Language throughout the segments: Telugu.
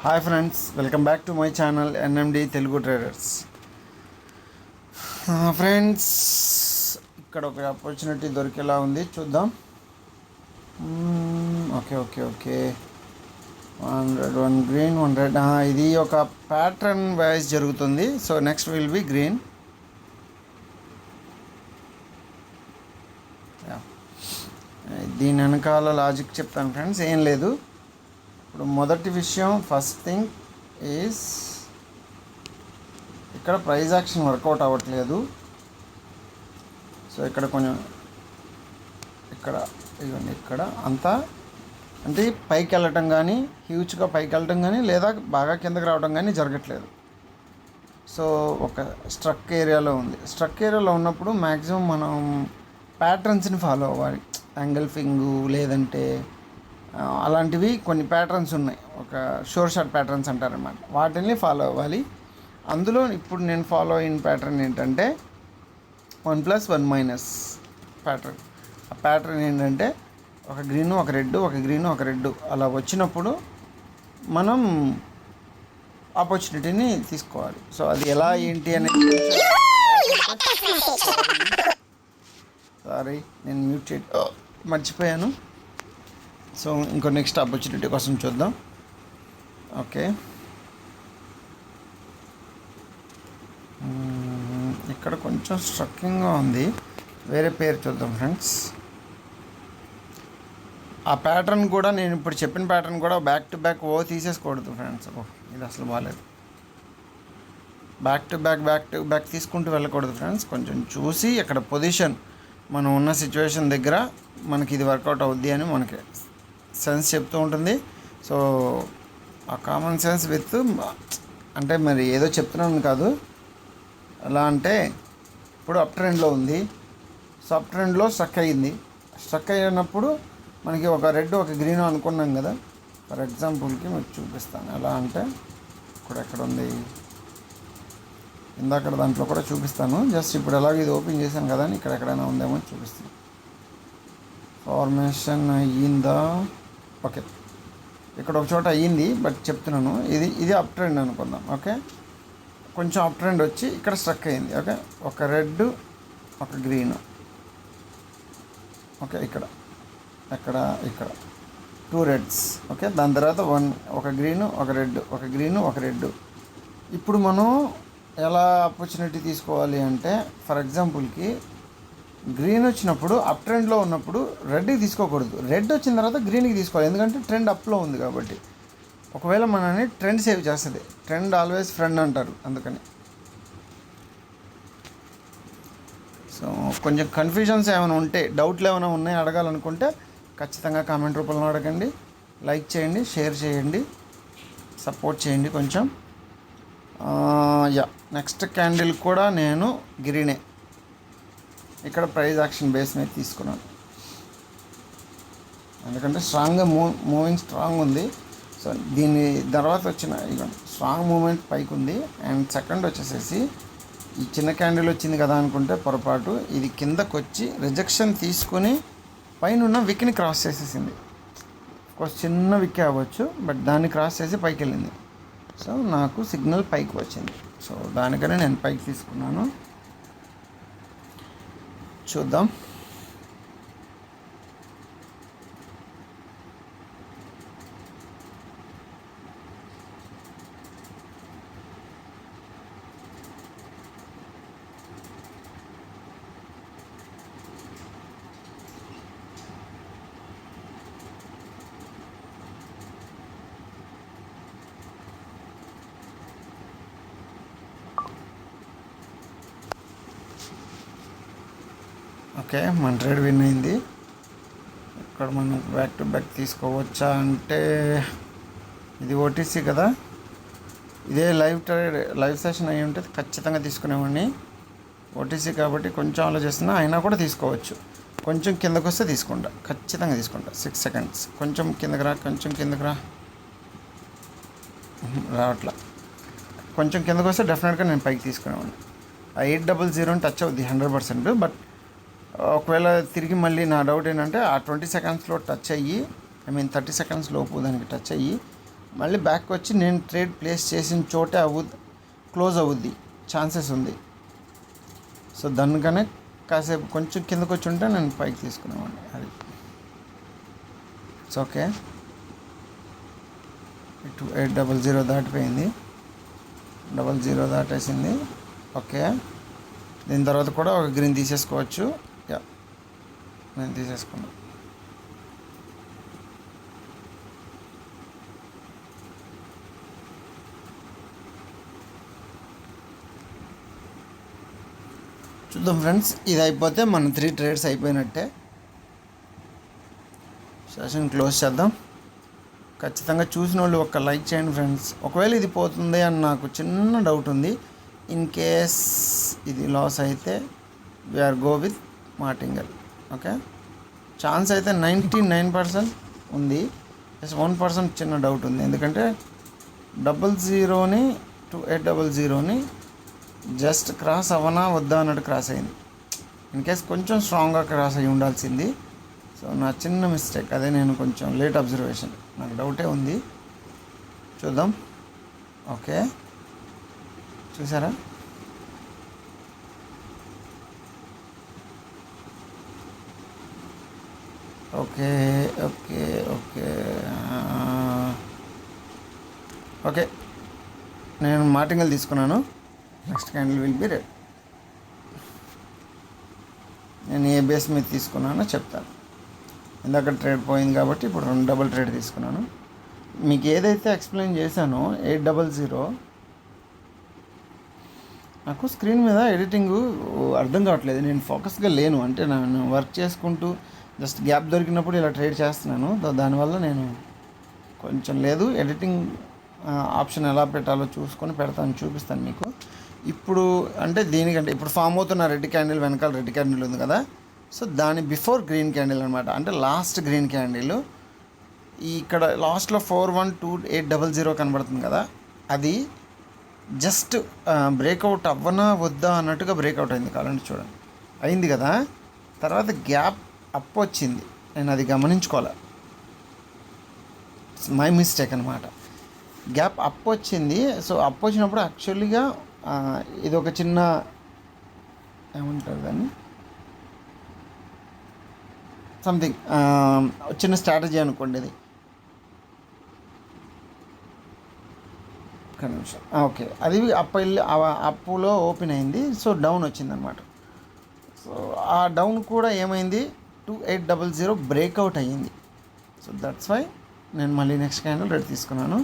Hi friends, welcome back to my channel NMD Telugu traders. Friends, ఇక్కడ ఒక ఆపర్చునిటీ దొరికేలా ఉంది, చూద్దాం. Okay okay okay 101 green 100. ఇది ఒక ప్యాటర్న్ వైజ్ జరుగుతుంది. So next will be green. దీని వెనకాల లాజిక్ చెప్తాను ఫ్రెండ్స్, ఏం లేదు. ఇప్పుడు మొదటి విషయం, ఫస్ట్ థింగ్ ఈజ్ ఇక్కడ ప్రైస్ యాక్షన్ వర్కౌట్ అవ్వట్లేదు. సో ఇక్కడ కొంచెం ఇవ్వండి, ఇక్కడ అంతా అంటే పైకి వెళ్ళటం కానీ, హ్యూజ్గా పైకి వెళ్ళటం కానీ, లేదా బాగా కిందకి రావడం కానీ జరగట్లేదు. సో ఒక స్ట్రక్ ఏరియాలో ఉంది. స్ట్రక్ ఏరియాలో ఉన్నప్పుడు మ్యాక్సిమం మనం ప్యాటర్న్స్ని ఫాలో అవ్వాలి. యాంగిల్ఫింగు లేదంటే అలాంటివి కొన్ని ప్యాటర్న్స్ ఉన్నాయి, ఒక షోర్ షార్ట్ ప్యాటర్న్స్ అంటారన్నమాట. వాటిని ఫాలో అవ్వాలి. అందులో ఇప్పుడు నేను ఫాలో అయిన ప్యాటర్న్ ఏంటంటే 1+1- ప్యాటర్న్. ఆ ప్యాటర్న్ ఏంటంటే ఒక గ్రీను ఒక రెడ్, ఒక గ్రీను ఒక రెడ్ అలా వచ్చినప్పుడు మనం ఆపర్చునిటీని తీసుకోవాలి. సో అది ఎలా ఏంటి అనేది సారీ నేను మ్యూట్ చేయడం మర్చిపోయాను. సో ఇంకో నెక్స్ట్ ఆపర్చునిటీ కోసం చూద్దాం. ఓకే, ఇక్కడ కొంచెం స్ట్రక్కింగ్గా ఉంది. వేరే పేరు చూద్దాం ఫ్రెండ్స్. ఆ ప్యాటర్న్ కూడా నేను ఇప్పుడు చెప్పిన ప్యాటర్న్ కూడా బ్యాక్ టు బ్యాక్ తీసేసుకోకూడదు ఫ్రెండ్స్. ఇది అసలు బాగాలేదు. బ్యాక్ టు బ్యాక్ తీసుకుంటూ వెళ్ళకూడదు ఫ్రెండ్స్. కొంచెం చూసి ఇక్కడ పొజిషన్ మనం ఉన్న సిచ్యువేషన్ దగ్గర మనకి ఇది వర్కౌట్ అవుద్ది అని మనకి సెన్స్ చెప్తూ ఉంటుంది. సో ఆ కామన్ సెన్స్ విత్ అంటే మరి ఏదో చెప్తున్నాను కాదు. ఎలా అంటే ఇప్పుడు అప్ ట్రెండ్లో ఉంది. సో అప్ ట్రెండ్లో స్ట్రక్ అయ్యింది. స్ట్రక్ అయినప్పుడు మనకి ఒక రెడ్ ఒక గ్రీన్ అనుకున్నాం కదా. ఫర్ ఎగ్జాంపుల్కి మీకు చూపిస్తాను. ఎలా అంటే ఇప్పుడు ఎక్కడ ఉంది, ఇందాక దాంట్లో కూడా చూపిస్తాను. జస్ట్ ఇప్పుడు ఎలాగ ఇది ఓపెన్ చేశాను కదా అని ఇక్కడ ఎక్కడైనా ఉందేమో చూపిస్తాను. ఫార్మేషన్ అయ్యిందా? ఓకే, ఇక్కడ ఒక చోట అయ్యింది, బట్ చెప్తున్నాను. ఇది అప్ ట్రెండ్ అనుకుందాం. ఓకే, కొంచెం అప్ ట్రెండ్ వచ్చి ఇక్కడ స్ట్రక్ అయ్యింది. ఓకే, ఒక రెడ్ ఒక గ్రీన్. ఓకే, ఇక్కడ 2 రెడ్స్. ఓకే, దాని తర్వాత ఒక గ్రీను ఒక రెడ్, ఒక గ్రీను ఒక రెడ్. ఇప్పుడు మనం ఎలా ఆపర్చునిటీ తీసుకోవాలి అంటే, ఫర్ ఎగ్జాంపుల్కి గ్రీన్ వచ్చినప్పుడు అప్ ట్రెండ్లో ఉన్నప్పుడు రెడ్కి తీసుకోకూడదు. రెడ్ వచ్చిన తర్వాత గ్రీన్కి తీసుకోవాలి, ఎందుకంటే ట్రెండ్ అప్లో ఉంది కాబట్టి. ఒకవేళ మనని ట్రెండ్ సేవ్ చేస్తుంది. ట్రెండ్ ఆల్వేస్ ఫ్రెండ్ అంటారు, అందుకని. సో కొంచెం కన్ఫ్యూజన్స్ ఏమైనా ఉంటే, డౌట్లు ఏమైనా ఉన్నాయి అడగాలనుకుంటే ఖచ్చితంగా కామెంట్ రూపంలో అడగండి. లైక్ చేయండి, షేర్ చేయండి, సపోర్ట్ చేయండి కొంచెం. నెక్స్ట్ క్యాండిల్ కూడా నేను గ్రీనే. ఇక్కడ ప్రైస్ యాక్షన్ బేస్ మీద తీసుకున్నాను, ఎందుకంటే స్ట్రాంగ్గా మూవింగ్ స్ట్రాంగ్ ఉంది. సో దీని తర్వాత వచ్చిన స్ట్రాంగ్ మూమెంట్ పైకి ఉంది. అండ్ సెకండ్ వచ్చేసేసి ఈ చిన్న క్యాండిల్ వచ్చింది కదా అనుకుంటే పొరపాటు, ఇది కిందకు వచ్చి రిజెక్షన్ తీసుకొని పైన ఉన్న విక్ని క్రాస్ చేసేసింది. కొంచెం చిన్న విక్ అవ్వచ్చు, బట్ దాన్ని క్రాస్ చేసి పైకి వెళ్ళింది. సో నాకు సిగ్నల్ పైకి వచ్చింది. సో దానికనే నేను పైకి తీసుకున్నాను. చూద్దాం. ఓకే, మన ట్రేడ్ విన్ అయింది. ఇక్కడ మనం బ్యాక్ టు బ్యాక్ తీసుకోవచ్చా అంటే, ఇది ఓటీసీ కదా, ఇదే లైవ్ సెషన్ అయ్యి ఉంటే ఖచ్చితంగా తీసుకునేవాడిని. ఓటీసీ కాబట్టి కొంచెం ఆలోచిస్తున్నా, అయినా కూడా తీసుకోవచ్చు. కొంచెం కిందకు వస్తే తీసుకుంటా, ఖచ్చితంగా తీసుకుంటా. 6 సెకండ్స్. కొంచెం కిందకి రా, రావట్లా. కొంచెం కిందకు వస్తే డెఫినెట్గా నేను పైకి తీసుకునేవాడిని. ఆ 800 టచ్ అవుద్ది 100%. బట్ ఒకవేళ తిరిగి మళ్ళీ నా డౌట్ ఏంటంటే, ఆ 20 సెకండ్స్లో టచ్ అయ్యి 30 సెకండ్స్ లోపు దానికి టచ్ అయ్యి మళ్ళీ బ్యాక్ వచ్చి నేను ట్రేడ్ ప్లేస్ చేసిన చోటే క్లోజ్ అవుద్ది ఛాన్సెస్ ఉంది. సో దానికనే కాసేపు కొంచెం కిందకు వచ్చి ఉంటే నేను పైకి తీసుకునేవాడిని. అది ఇట్స్ ఓకే. 2800 దాటిపోయింది, 00 దాటేసింది. ఓకే, దీని తర్వాత కూడా ఒక గ్రీన్ తీసేసుకోవచ్చు. యా, నేను తీసేసుకున్నాను. చూద్దాం ఫ్రెండ్స్, ఇది అయిపోతే మన 3 ట్రేడ్స్ అయిపోయినట్టే. సెషన్ క్లోజ్ చేద్దాం. ఖచ్చితంగా చూసిన వాళ్ళు ఒక లైక్ చేయండి ఫ్రెండ్స్. ఒకవేళ ఇది పోతుంది అని నాకు చిన్న డౌట్ ఉంది. ఇన్ కేస్ ఇది లాస్ అయితే we are go with martingale. Okay, chance అయితే 99% ఉంది. జస్ట్ 1% చిన్న డౌట్ ఉంది. ఎందుకంటే 00ని 2800ని జస్ట్ క్రాస్ అవ్వనా వద్దా అన్నట్టు క్రాస్ అయింది. ఇన్ కేస్ కొంచెం స్ట్రాంగ్గా క్రాస్ అయ్యి ఉండాల్సింది. సో నా చిన్న మిస్టేక్, అదే నేను కొంచెం లేట్ అబ్జర్వేషన్, నాకు డౌటే ఉంది. చూద్దాం. ఓకే, చూసారా? ఓకే ఓకే ఓకే ఓకే, నేను మార్టింగల్ తీసుకున్నాను. Next candle will be red. నేను ఏ బేస్ మీద తీసుకున్నానో చెప్తాను. ఇందాక ట్రేడ్ పోయింది కాబట్టి ఇప్పుడు 2 డబుల్ ట్రేడ్ తీసుకున్నాను. మీకు ఏదైతే ఎక్స్ప్లెయిన్ చేశానో 800, నాకు స్క్రీన్ మీద ఎడిటింగ్ అర్థం కావట్లేదు. నేను ఫోకస్గా లేను, అంటే నేను వర్క్ చేసుకుంటూ జస్ట్ గ్యాప్ దొరికినప్పుడు ఇలా ట్రేడ్ చేస్తున్నాను. దానివల్ల నేను కొంచెం లేదు, ఎడిటింగ్ ఆప్షన్ ఎలా పెట్టాలో చూసుకొని పెడతాను, చూపిస్తాను మీకు. ఇప్పుడు అంటే దీనికంటే ఇప్పుడు ఫామ్ అవుతున్న రెడ్ క్యాండిల్ వెనకాల రెడ్ క్యాండిల్ ఉంది కదా, సో దాని బిఫోర్ గ్రీన్ క్యాండిల్ అనమాట. అంటే లాస్ట్ గ్రీన్ క్యాండిల్ ఇక్కడ లాస్ట్లో 412800 కనబడుతుంది కదా, అది జస్ట్ బ్రేక్అవుట్ అవ్వనా వద్దా అన్నట్టుగా బ్రేక్అవుట్ అయింది. కావాలంటే చూడండి, అయింది కదా. తర్వాత గ్యాప్ అప్ వచ్చింది, నేను అది గమనించుకోవాలి, మై మిస్టేక్ అనమాట. గ్యాప్ అప్ వచ్చింది. సో అప్ వచ్చినప్పుడు యాక్చువల్గా ఇది ఒక చిన్న ఏమంటారు దాన్ని, సంథింగ్ చిన్న స్ట్రాటజీ అనుకోండి ఇది. ఒక్క నిమిషం. ఓకే, అది అప్పులో ఓపెన్ అయింది. సో డౌన్ వచ్చిందనమాట. సో ఆ డౌన్ కూడా ఏమైంది, 2800 బ్రేక్అవుట్ అయ్యింది. సో దట్స్ వై నేను మళ్ళీ నెక్స్ట్ క్యాండిల్ రెడ్ తీసుకున్నాను.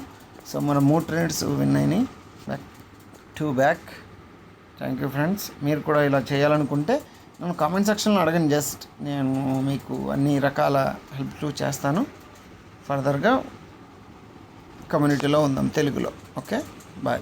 సో మన 3 ట్రేడ్స్ విన్ అయినాయి, బ్యాక్. Thank you friends. మీరు కూడా ఇలా చేయాలనుకుంటే నన్ను కామెంట్ సెక్షన్లో అడగండి. జస్ట్ నేను మీకు అన్ని రకాల హెల్ప్ చేస్తాను. ఫర్దర్గా కమ్యూనిటీలో ఉందాం తెలుగులో. Okay, bye.